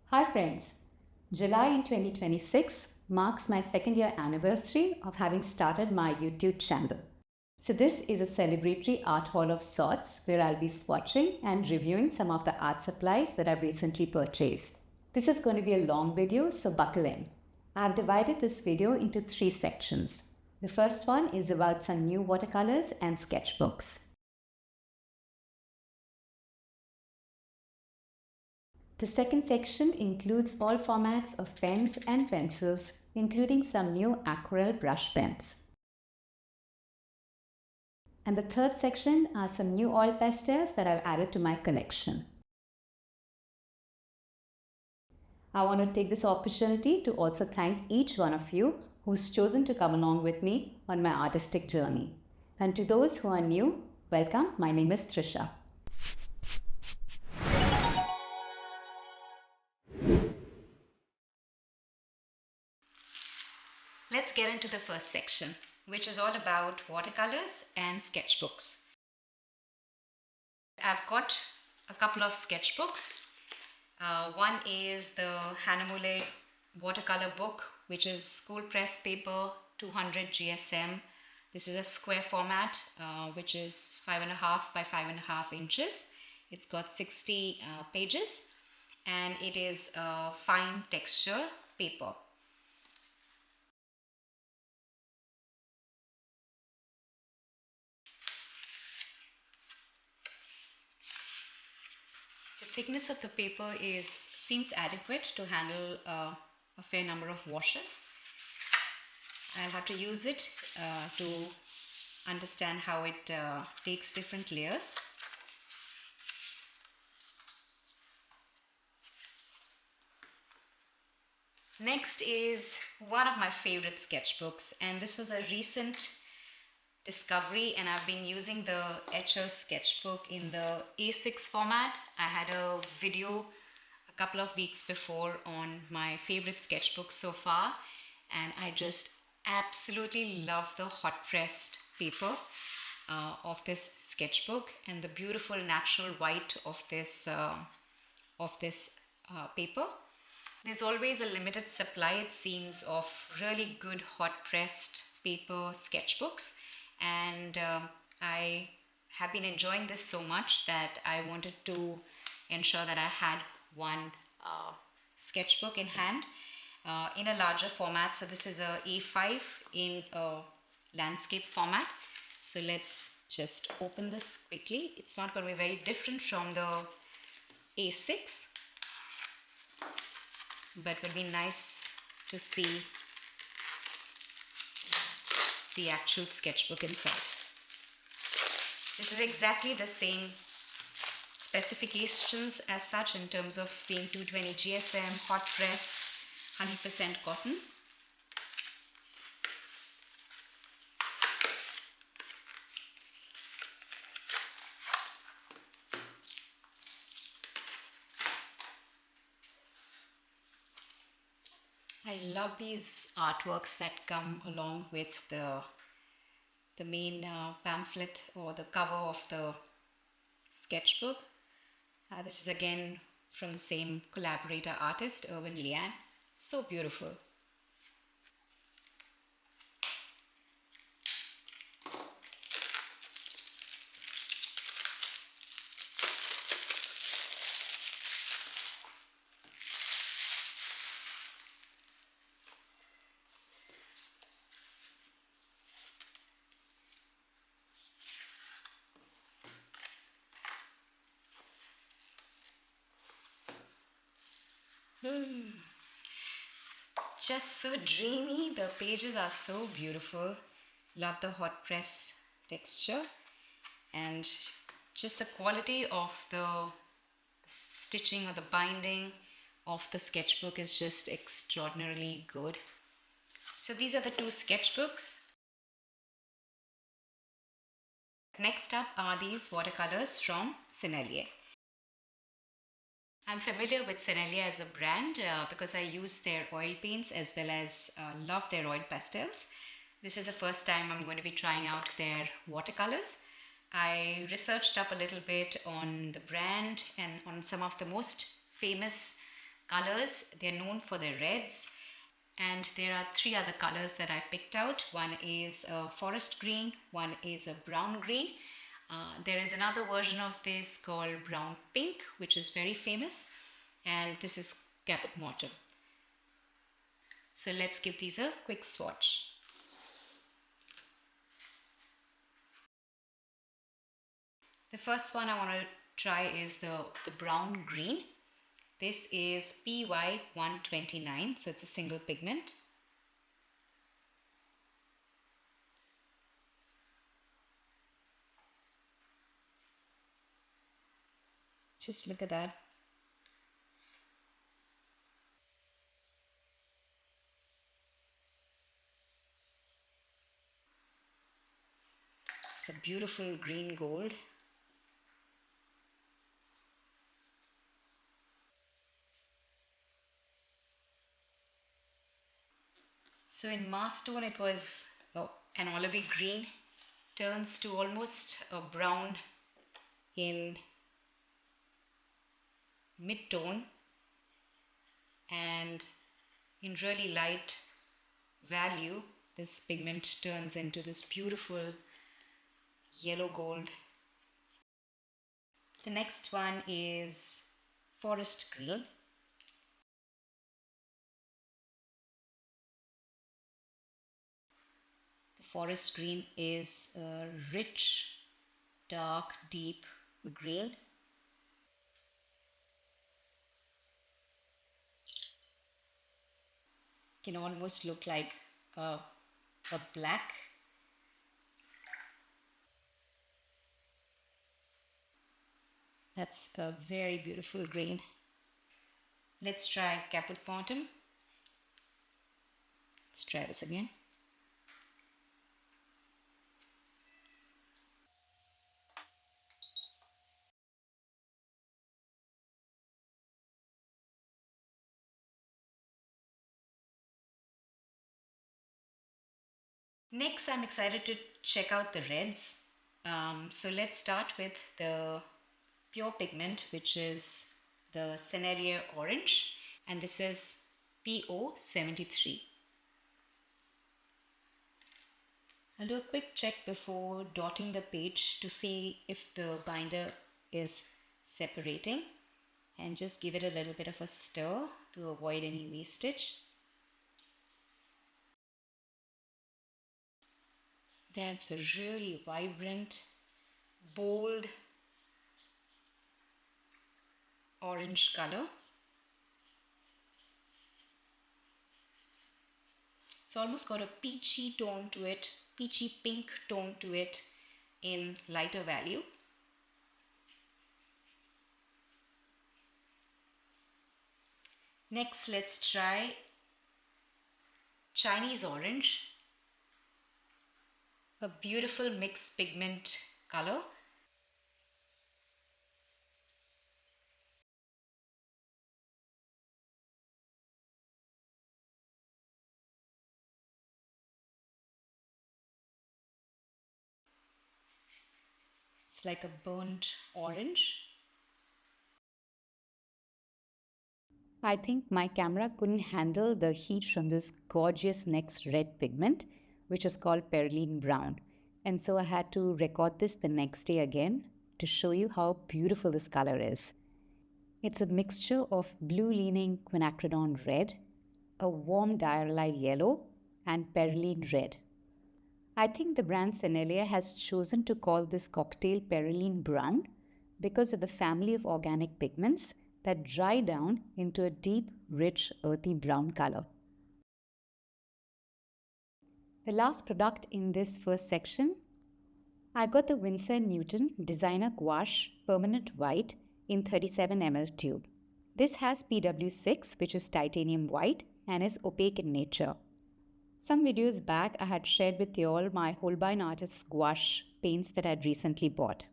Hi friends, July in 2026 marks my second year anniversary of having started my YouTube channel. So this is a celebratory art haul of sorts where I'll be swatching and reviewing some of the art supplies that I've recently purchased. This is going to be a long video, so buckle in. I've divided this video into 3 sections. The first one is about some new watercolors and sketchbooks. The second section includes all formats of pens and pencils, including some new Aquarelle brush pens. And the third section are some new oil pastels that I've added to my collection. I want to take this opportunity to also thank each one of you who's chosen to come along with me on my artistic journey. And to those who are new, welcome. My name is Trisha. Let's get into the first section, which is all about watercolors and sketchbooks. I've got a couple of sketchbooks. One is the Sennelier Watercolor book, which is school press paper 200 GSM. This is a square format, which is 5.5 by 5.5 inches. It's got 60 pages, and it is a fine texture paper. The thickness of the paper seems adequate to handle a fair number of washes. I'll have to use it to understand how it takes different layers. Next is one of my favorite sketchbooks, and this was a recent discovery, and I've been using the Etcher sketchbook in the A6 format. I had a video a couple of weeks before on my favorite sketchbooks so far, and I just absolutely love the hot pressed paper of this sketchbook and the beautiful natural white of this paper. There's always a limited supply, it seems, of really good hot pressed paper sketchbooks, and I have been enjoying this so much that I wanted to ensure that I had one sketchbook in hand in a larger format. So this is a A5 in a landscape format. So let's just open this quickly. It's not going to be very different from the A6, but it would be nice to see the actual sketchbook inside. This is exactly the same specifications as such in terms of being 220 GSM, hot pressed, 100% cotton. I love these artworks that come along with the main pamphlet or the cover of the sketchbook. This is again from the same collaborator artist, Irwin Lian. So beautiful. Just so dreamy. The pages are so beautiful. Love the hot press texture, and just the quality of the stitching or the binding of the sketchbook is just extraordinarily good. So these are the two sketchbooks. Next up are these watercolors from Sennelier. I'm familiar with Sennelier as a brand because I use their oil paints as well as love their oil pastels. This is the first time I'm going to be trying out their watercolors. I researched up a little bit on the brand and on some of the most famous colors. They're known for their reds. And there are three other colors that I picked out. One is a forest green, one is a brown green. There is another version of this called brown pink, which is very famous. And this is caput mortuum. So let's give these a quick swatch. The first one I want to try is the brown green. This is PY129, so it's a single pigment. Just look at that. It's a beautiful green gold. So in mass tone it was an olivey green, turns to almost a brown in mid-tone, and in really light value this pigment turns into this beautiful yellow gold. The next one is forest green. The forest green is a rich, dark, deep green. Can almost look like a black. That's a very beautiful green. Let's try caput mortuum. Let's try this again. Next, I'm excited to check out the reds. So let's start with the pure pigment, which is the Sennelier orange, and this is PO73. I'll do a quick check before dotting the page to see if the binder is separating, and just give it a little bit of a stir to avoid any wastage. That's a really vibrant, bold orange color. It's almost got a peachy tone to it, peachy pink tone to it in lighter value. Next, let's try Chinese orange. A beautiful mixed pigment color. It's like a burnt orange. I think my camera couldn't handle the heat from this gorgeous next red pigment, which is called perylene brown. And so I had to record this the next day again to show you how beautiful this color is. It's a mixture of blue-leaning quinacridone red, a warm diarylide yellow, and perylene red. I think the brand Sennelier has chosen to call this cocktail perylene brown because of the family of organic pigments that dry down into a deep, rich, earthy brown color. The last product in this first section, I got the Winsor & Newton Designer Gouache Permanent White in 37 ml tube. This has PW6, which is titanium white and is opaque in nature. Some videos back, I had shared with you all my Holbein Artist's Gouache paints that I had recently bought.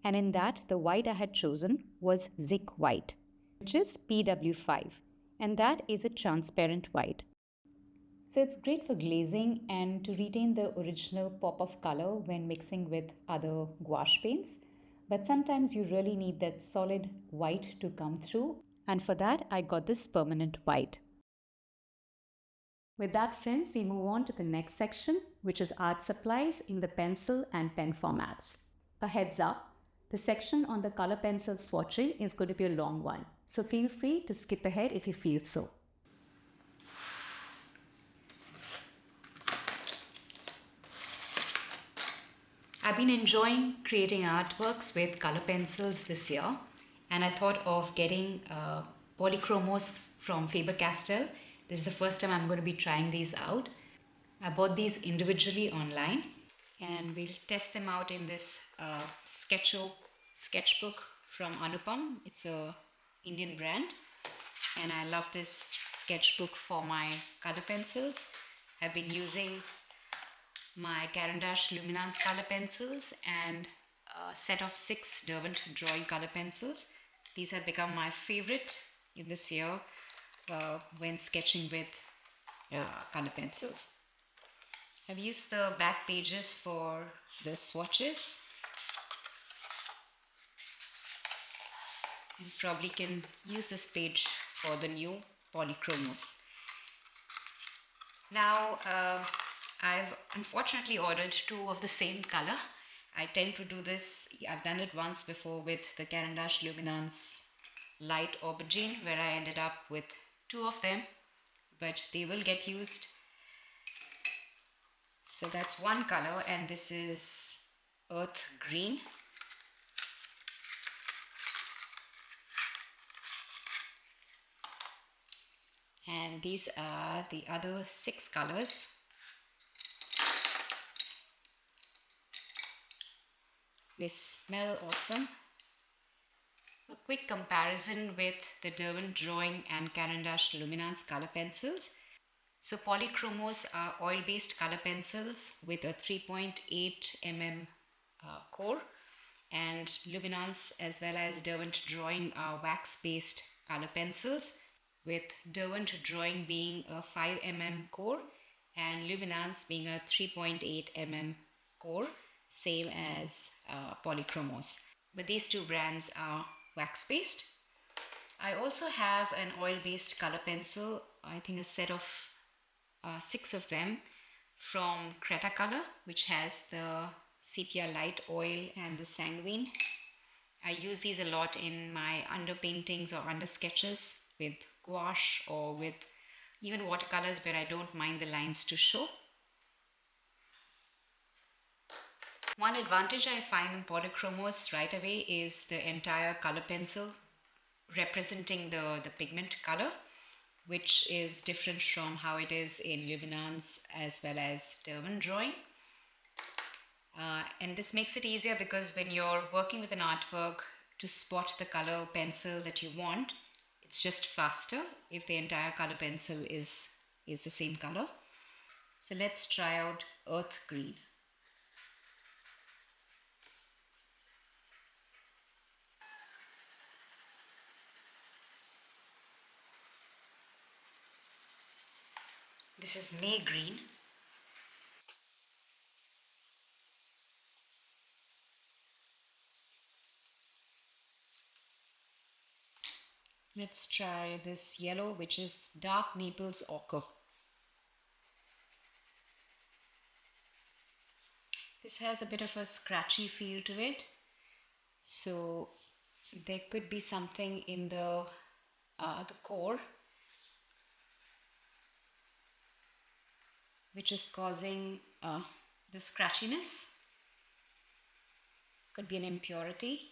And in that, the white I had chosen was Zinc White, which is PW5, and that is a transparent white. So it's great for glazing and to retain the original pop of color when mixing with other gouache paints. But sometimes you really need that solid white to come through. And for that, I got this permanent white. With that, friends, we move on to the next section, which is art supplies in the pencil and pen formats. A heads up, the section on the color pencil swatching is going to be a long one, so feel free to skip ahead if you feel so. I've been enjoying creating artworks with color pencils this year, and I thought of getting Polychromos from Faber-Castell. This is the first time I'm going to be trying these out. I bought these individually online, and we'll test them out in this sketchbook from Anupam. It's a Indian brand, and I love this sketchbook for my color pencils. I've been using my Caran d'Ache Luminance color pencils and a set of 6 Derwent drawing color pencils. These have become my favorite in this year when sketching with color pencils. I've used the back pages for the swatches, and probably can use this page for the new Polychromos. Now, I've unfortunately ordered 2 of the same color. I tend to do this, I've done it once before with the Caran d'Ache Luminance Light Aubergine, where I ended up with 2 of them, but they will get used. So that's one color, and this is Earth Green. And these are the other 6 colors. They smell awesome. A quick comparison with the Derwent Drawing and Caran d'Ache Luminance color pencils. So Polychromos are oil-based color pencils with a 3.8 mm core, and Luminance as well as Derwent Drawing are wax-based color pencils, with Derwent Drawing being a 5 mm core and Luminance being a 3.8 mm core, same as Polychromos. But these 2 brands are wax-based. I also have an oil-based color pencil, I think a set of 6 of them from Cretacolor, which has the sepia light oil and the sanguine. I use these a lot in my underpaintings or under sketches with gouache or with even watercolors where I don't mind the lines to show. One advantage I find in Polychromos right away is the entire color pencil representing the pigment color, which is different from how it is in Luminance as well as Derwent Drawing. And this makes it easier because when you're working with an artwork to spot the color pencil that you want, it's just faster if the entire color pencil is the same color. So let's try out Earth Green. This is May Green. Let's try this yellow, which is Dark Naples Ochre. This has a bit of a scratchy feel to it, so there could be something in the core which is causing the scratchiness. Could be an impurity.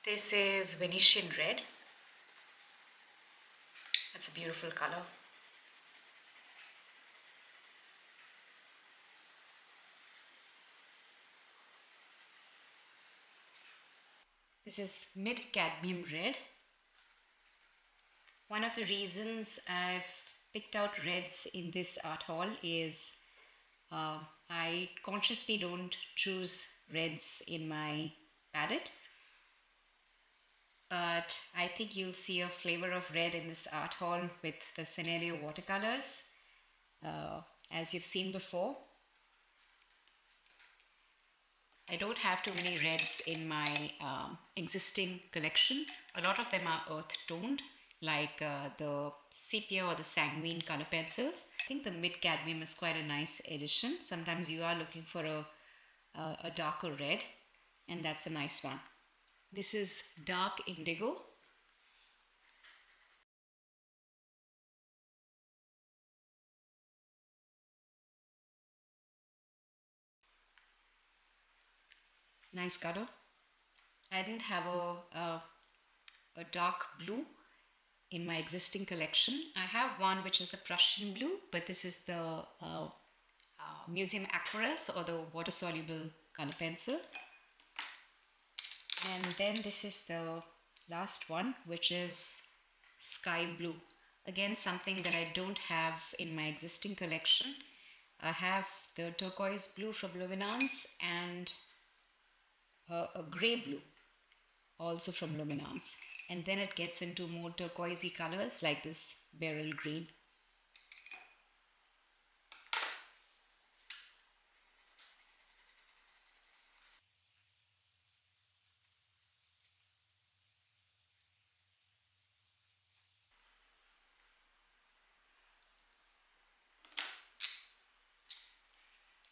This is Venetian Red. That's a beautiful color. This is Mid Cadmium Red. One of the reasons I've picked out reds in this art haul is I consciously don't choose reds in my palette, but I think you'll see a flavor of red in this art haul with the Sennelier Watercolours, as you've seen before. I don't have too many reds in my existing collection. A lot of them are earth toned, like the sepia or the sanguine color pencils. I think the mid cadmium is quite a nice addition. Sometimes you are looking for a darker red, and that's a nice one. This is dark indigo. Nice color. I didn't have a dark blue in my existing collection. I have one which is the Prussian blue, but this is the Museum Aquarelles, or the water soluble color pencil. And then this is the last one, which is sky blue. Again, something that I don't have in my existing collection. I have the turquoise blue from Luminance and a grey blue also from Luminance. And then it gets into more turquoisey colors like this beryl green.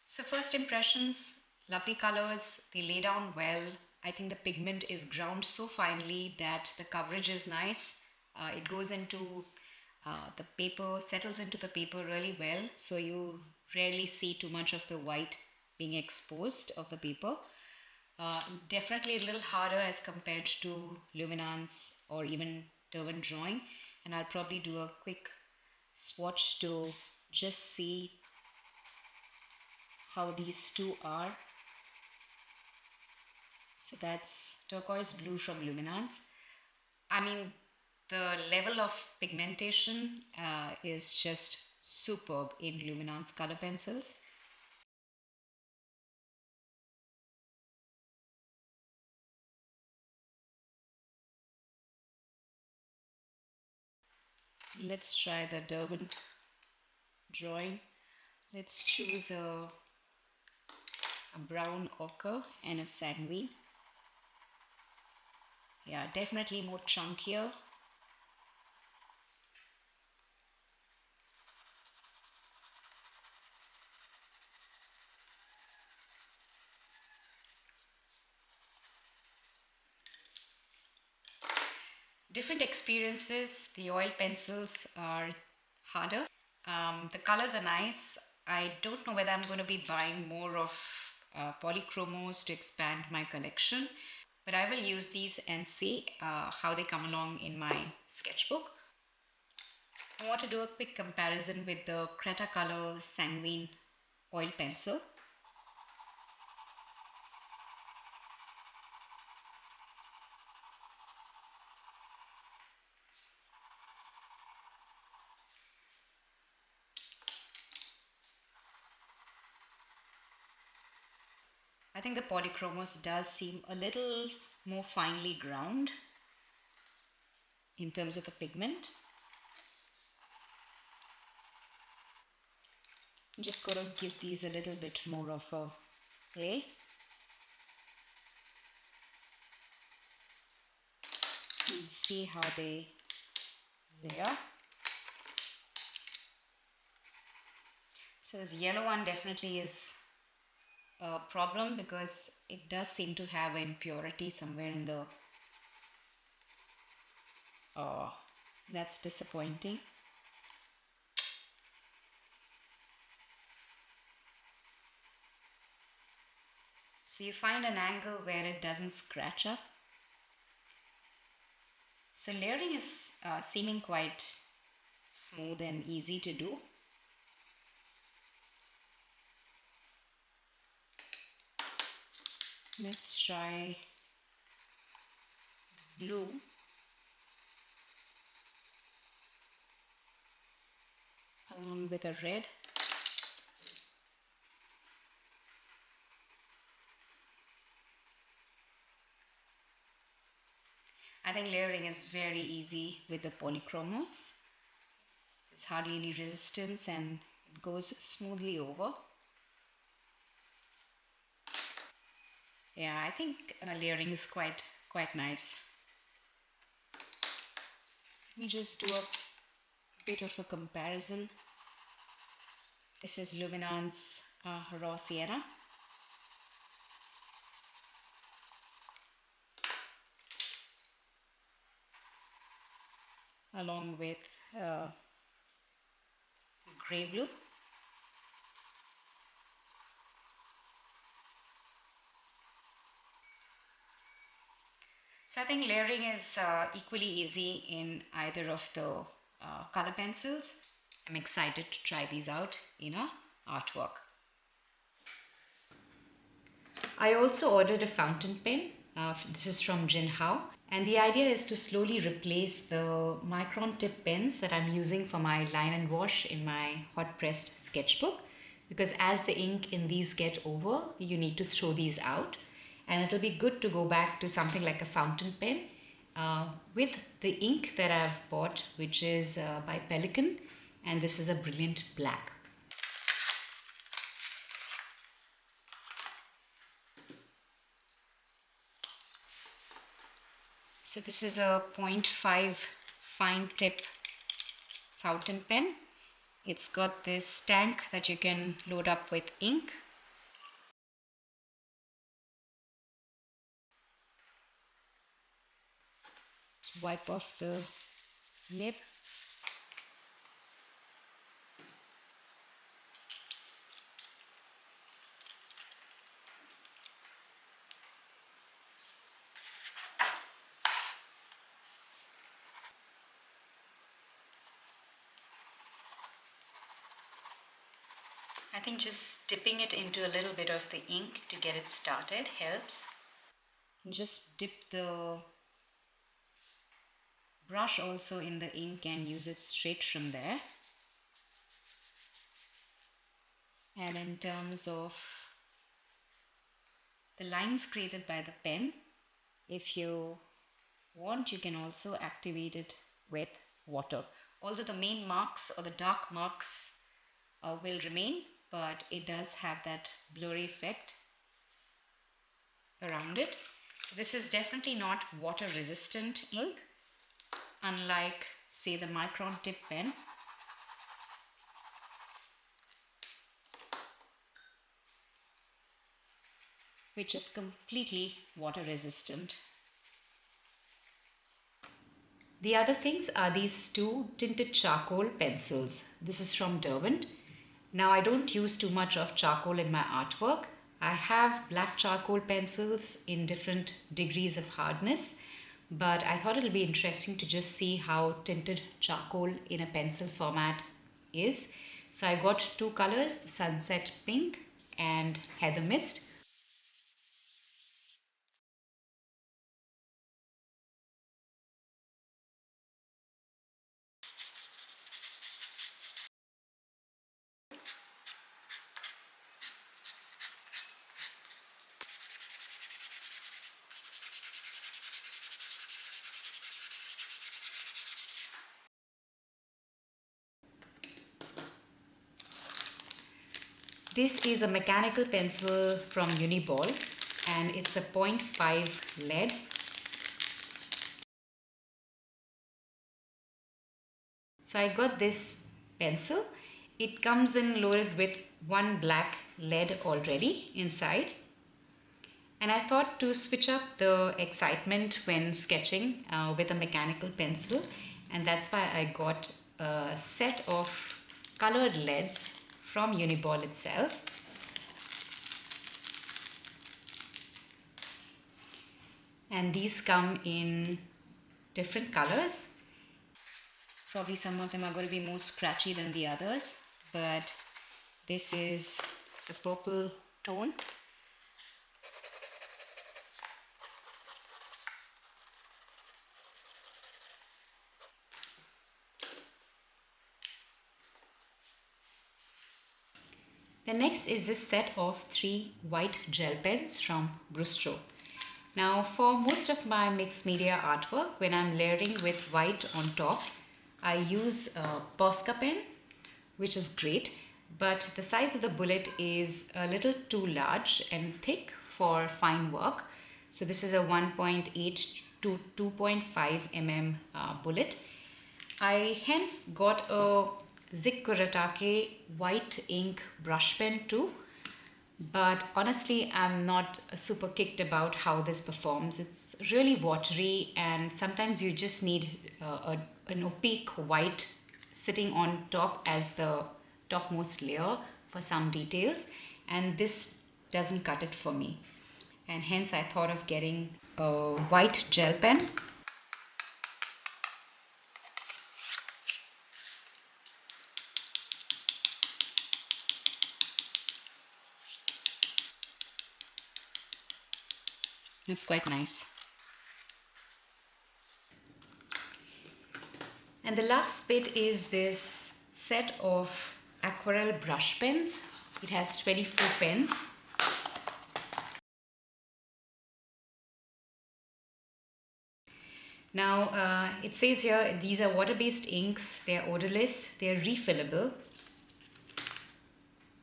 So first impressions, lovely colors, they lay down well. I think the pigment is ground so finely that the coverage is nice. It goes into the paper, settles into the paper really well, so you rarely see too much of the white being exposed of the paper. Definitely a little harder as compared to Luminance or even Derwent Drawing, and I'll probably do a quick swatch to just see how these two are. So that's turquoise blue from Luminance. I mean, the level of pigmentation is just superb in Luminance color pencils. Let's try the Derwent Drawing. Let's choose a brown ochre and a sanguine. Yeah, definitely more chunkier. Different experiences. The oil pencils are harder. The colors are nice. I don't know whether I'm going to be buying more of Polychromos to expand my collection, but I will use these and see how they come along in my sketchbook. I want to do a quick comparison with the Cretacolor Sanguine oil pencil. I think the Polychromos does seem a little more finely ground in terms of the pigment. I'm just going to give these a little bit more of a play. And see how they layer. So this yellow one definitely is a problem because it does seem to have an impurity somewhere in the... Oh, that's disappointing. So you find an angle where it doesn't scratch up. So layering is seeming quite smooth and easy to do. Let's try blue. Along with a red. I think layering is very easy with the Polychromos. There's hardly any resistance and it goes smoothly over. Yeah, I think layering is quite nice. Let me just do a bit of a comparison. This is Luminance Raw Sienna. Along with grey blue. So I think layering is equally easy in either of the color pencils. I'm excited to try these out in our artwork. I also ordered a fountain pen. This is from Jinhao. And the idea is to slowly replace the micron tip pens that I'm using for my line and wash in my hot pressed sketchbook. Because as the ink in these get over, you need to throw these out. And it'll be good to go back to something like a fountain pen with the ink that I've bought, which is by Pelican. And this is a brilliant black. So this is a 0.5 fine tip fountain pen. It's got this tank that you can load up with ink. Just wipe off the nib. I think just dipping it into a little bit of the ink to get it started helps. Just dip the brush also in the ink and use it straight from there. And in terms of the lines created by the pen, if you want, you can also activate it with water. Although the main marks or the dark marks will remain, but it does have that blurry effect around it. So this is definitely not water resistant ink, unlike say the micron tip pen. Which is completely water resistant. The other things are these two tinted charcoal pencils. This is from Derwent. Now I don't use too much of charcoal in my artwork. I have black charcoal pencils in different degrees of hardness, but I thought it'll be interesting to just see how tinted charcoal in a pencil format is. So I got two colors, the Sunset Pink and Heather Mist. This is a mechanical pencil from Uniball and it's a 0.5 lead. So I got this pencil. It comes in loaded with one black lead already inside. And I thought to switch up the excitement when sketching with a mechanical pencil, and that's why I got a set of colored leads from Uniball itself. And these come in different colors. Probably some of them are going to be more scratchy than the others, but this is the purple tone. The next is this set of 3 white gel pens from Brustro. Now for most of my mixed media artwork, when I'm layering with white on top, I use a Posca pen, which is great, but the size of the bullet is a little too large and thick for fine work. So this is a 1.8 to 2.5 bullet. I hence got a Zikuratake white ink brush pen too. But honestly, I'm not super kicked about how this performs. It's really watery, and sometimes you just need an opaque white sitting on top as the topmost layer for some details, and this doesn't cut it for me. And hence I thought of getting a white gel pen. It's quite nice. And the last bit is this set of Aquarelle brush pens. It has 24 pens. Now it says here these are water-based inks, they are odorless, they are refillable.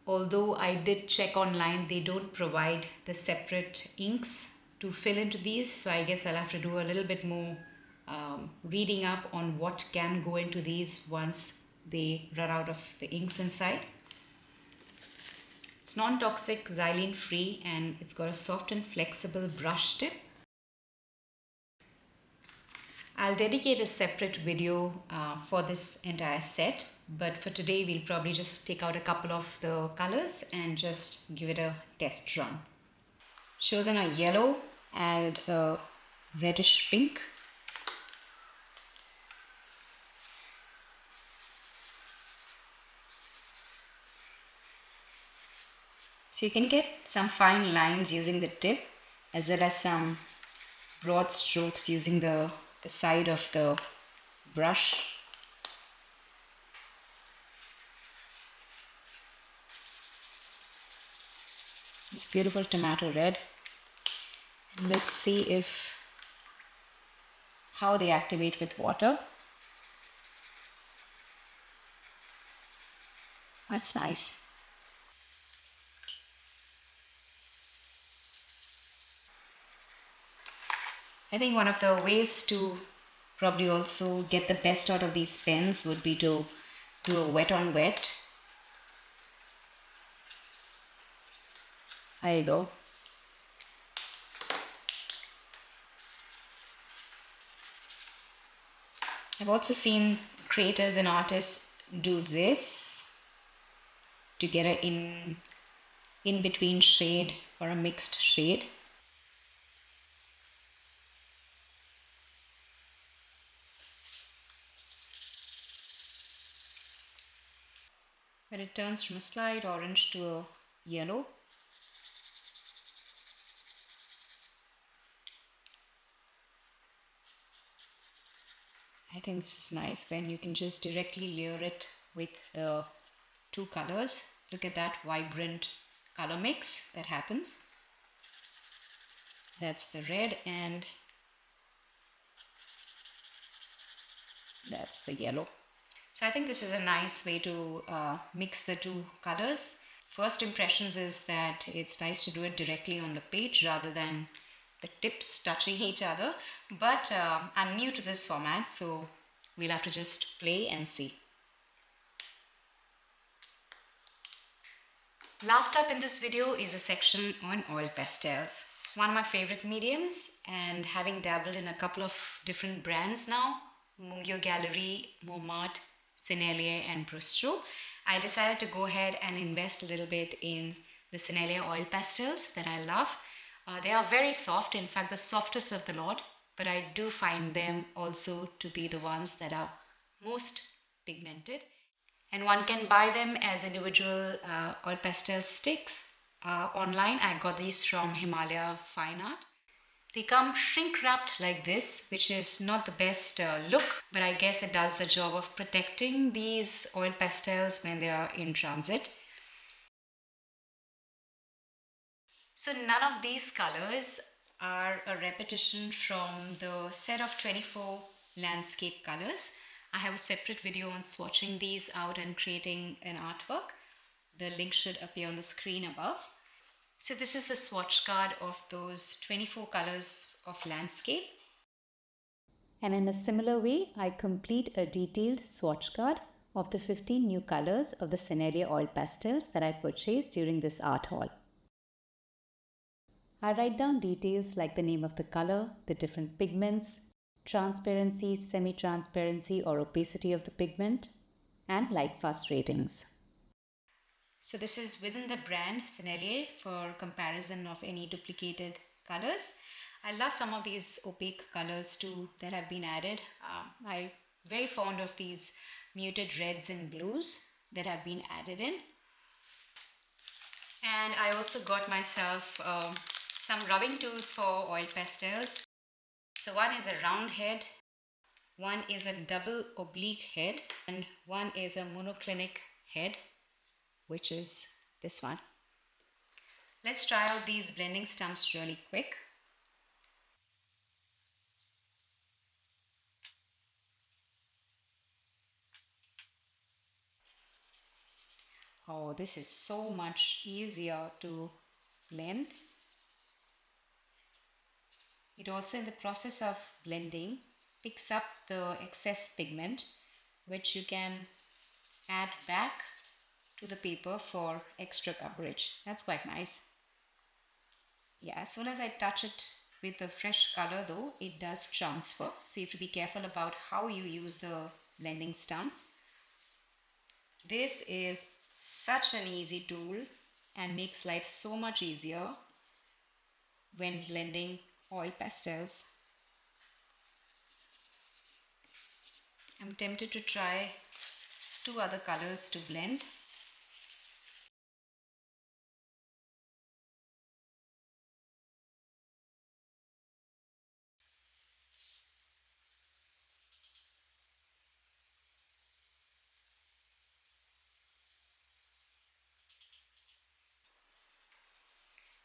Although I did check online, they don't provide the separate inks to fill into these, so I guess I'll have to do a little bit more reading up on what can go into these once they run out of the inks inside. It's non-toxic, xylene free, and it's got a soft and flexible brush tip. I'll dedicate a separate video for this entire set, but for today we'll probably just take out a couple of the colors and just give it a test run. Chosen a yellow and a reddish pink. So you can get some fine lines using the tip as well as some broad strokes using the side of the brush. This beautiful tomato red. Let's see how they activate with water. That's nice. I think one of the ways to probably also get the best out of these pens would be to do a wet on wet. There you go. I've also seen creators and artists do this to get an in-between shade or a mixed shade. When it turns from a slight orange to a yellow. I think this is nice when you can just directly layer it with the two colors. Look at that vibrant color mix that happens. That's the red and that's the yellow. So I think this is a nice way to mix the two colors. First impressions is that it's nice to do it directly on the page rather than the tips touching each other. But I'm new to this format, so we'll have to just play and see. Last up in this video is a section on oil pastels. One of my favorite mediums, and having dabbled in a couple of different brands now, Mungyo Gallery, Montmartre, Sennelier and Brustro, I decided to go ahead and invest a little bit in the Sennelier Oil Pastels that I love. They are very soft, in fact the softest of the lot, but I do find them also to be the ones that are most pigmented. And one can buy them as individual oil pastel sticks. Online I got these from Himalaya Fine Art. They come shrink wrapped like this, which is not the best look, but I guess it does the job of protecting these oil pastels when they are in transit. So none of these colors are a repetition from the set of 24 landscape colors. I have a separate video on swatching these out and creating an artwork. The link should appear on the screen above. So this is the swatch card of those 24 colors of landscape. And in a similar way, I complete a detailed swatch card of the 15 new colors of the Sennelier Oil Pastels that I purchased during this art haul. I write down details like the name of the color, the different pigments, transparency, semi-transparency or opacity of the pigment, and light fast ratings. So this is within the brand Sennelier for comparison of any duplicated colors. I love some of these opaque colors too that have been added. I'm very fond of these muted reds and blues that have been added in. And I also got myself some rubbing tools for oil pastels. So one is a round head, one is a double oblique head, and one is a monoclinic head, which is this one. Let's try out these blending stumps really quick. Oh, this is so much easier to blend. It also, in the process of blending, picks up the excess pigment, which you can add back to the paper for extra coverage. That's quite nice. Yeah, as soon as I touch it with a fresh color though, it does transfer. So you have to be careful about how you use the blending stumps. This is such an easy tool and makes life so much easier when blending oil pastels. I'm tempted to try 2 other colors to blend.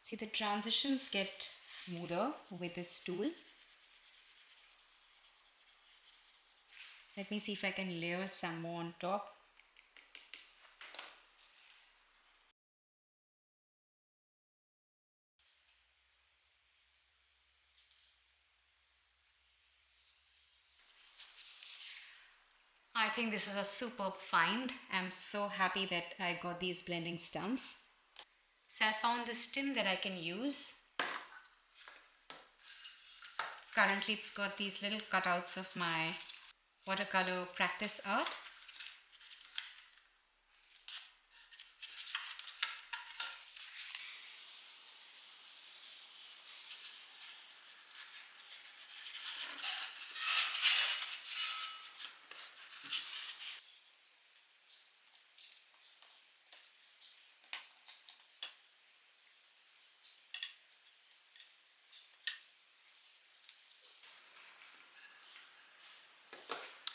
See, the transitions get smoother with this tool. Let me see if I can layer some more on top. I think this is a superb find. I'm so happy that I got these blending stumps. So I found this tin that I can use. Currently it's got these little cutouts of my watercolor practice art.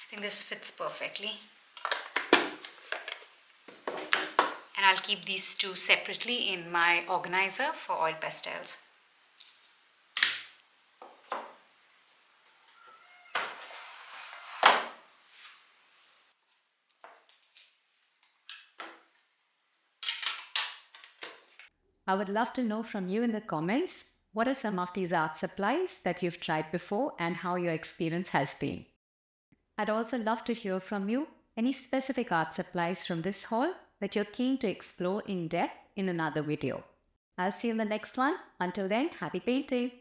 I think this fits perfectly. And I'll keep these two separately in my organizer for oil pastels. I would love to know from you in the comments, what are some of these art supplies that you've tried before and how your experience has been. I'd also love to hear from you any specific art supplies from this haul that you're keen to explore in depth in another video. I'll see you in the next one. Until then, happy painting!